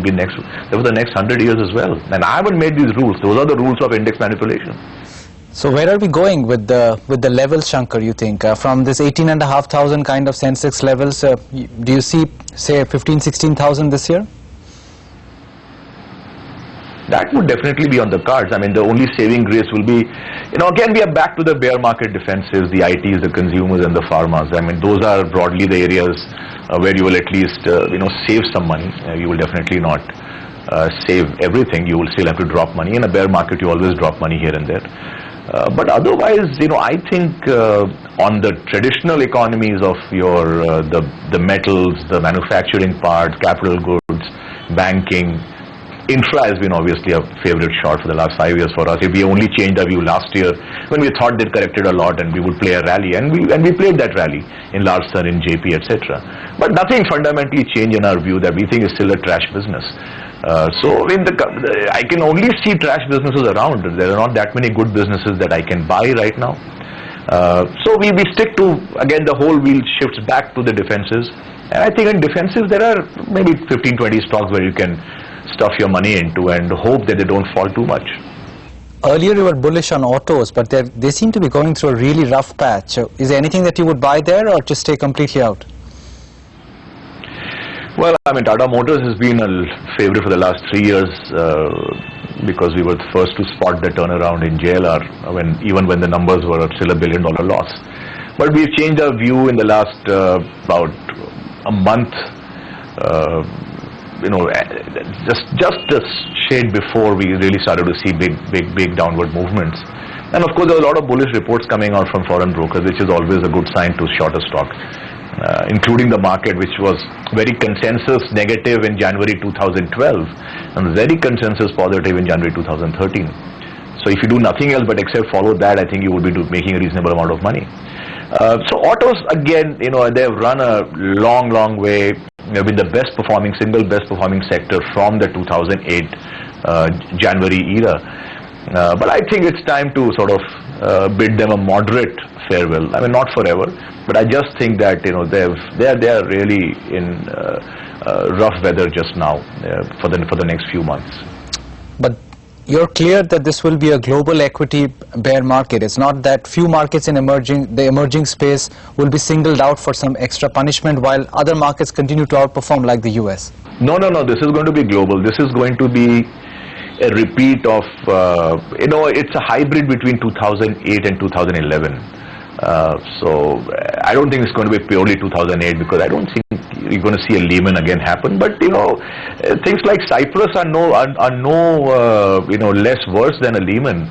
be next for the next 100 years as well. And I haven't made these rules. Those are the rules of index manipulation. So where are we going with the levels, Shankar, you think? From this 18,500 kind of Sensex levels, do you see, say, 15,000-16,000 this year? That would definitely be on the cards. I mean, the only saving grace will be, again, we are back to the bear market defenses, the ITs, the consumers, and the pharmas. I mean, those are broadly the areas where you will at least, save some money. You will definitely not save everything. You will still have to drop money. In a bear market, you always drop money here and there. But otherwise, I think on the traditional economies of your the metals, the manufacturing part, capital goods, banking, infra has been obviously a favorite shot for the last 5 years for us. We only changed our view last year when we thought they'd corrected a lot and we would play a rally, and we played that rally in Larsen, in JP, etc. But nothing fundamentally changed in our view that we think is still a trash business. So I can only see trash businesses around. There are not that many good businesses that I can buy right now. So we stick to, again, the whole wheel shifts back to the defenses. And I think in defenses there are maybe 15-20 stocks where you can stuff your money into and hope that they don't fall too much. Earlier you were bullish on autos, but they seem to be going through a really rough patch. Is there anything that you would buy there or just stay completely out? Well, I mean, Tata Motors has been a favorite for the last 3 years because we were the first to spot the turnaround in JLR even when the numbers were still $1 billion loss. But we've changed our view in the last about a month. Just a shade before we really started to see big downward movements. And of course, there are a lot of bullish reports coming out from foreign brokers, which is always a good sign to short a stock. Including the market, which was very consensus negative in January 2012 and very consensus positive in January 2013. So if you do nothing else but except follow that, I think you would be making a reasonable amount of money. So autos, again, they've run a long way. They've been the single best performing sector from the 2008 January era. But I think it's time to sort of bid them a moderate farewell. I mean, not forever, but I just think that they are really in rough weather just now for the next few months. But you're clear that this will be a global equity bear market. It's not that few markets in the emerging space will be singled out for some extra punishment while other markets continue to outperform like the US. No. This is going to be global. This is going to be a repeat of, it's a hybrid between 2008 and 2011. So I don't think it's going to be purely 2008 because I don't think you're going to see a Lehman again happen. But things like Cyprus are no less worse than a Lehman,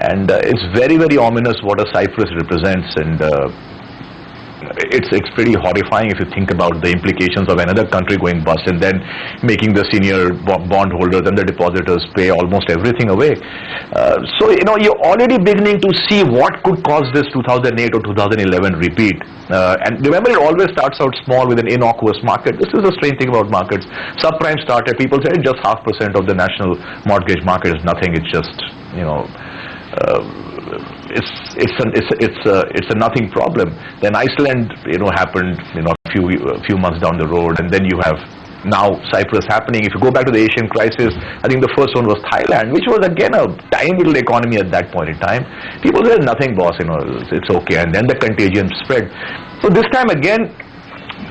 and it's very ominous what a Cyprus represents, and it's pretty horrifying if you think about the implications of another country going bust and then making the senior bondholders and the depositors pay almost everything away. So you're already beginning to see what could cause this 2008 or 2011 repeat. And remember, it always starts out small with an innocuous market. This is the strange thing about markets. Subprime started, people said just 0.5% of the national mortgage market is nothing. It's just it's a nothing problem. Then Iceland happened a few months down the road, and then you have now Cyprus happening. If you go back to the Asian crisis, I think the first one was Thailand, which was again a tiny little economy at that point in time. People said nothing, boss, it's okay, and then the contagion spread. So this time again,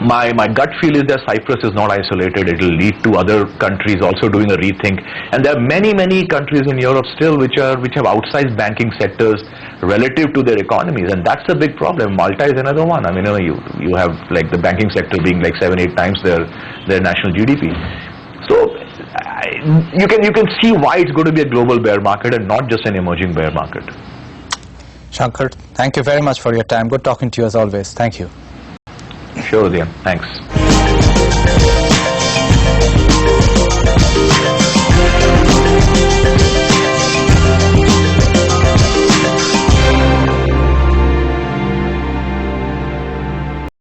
my gut feel is that Cyprus is not isolated. It will lead to other countries also doing a rethink, and there are many countries in Europe still which have outsized banking sectors relative to their economies, and that's a big problem. Malta is another one. I mean, you have like the banking sector being like 7-8 times their national GDP. So you can see why it's going to be a global bear market and not just an emerging bear market. Shankar, thank you very much for your time. Good talking to you as always. Thank you. Sure, Dian. Thanks.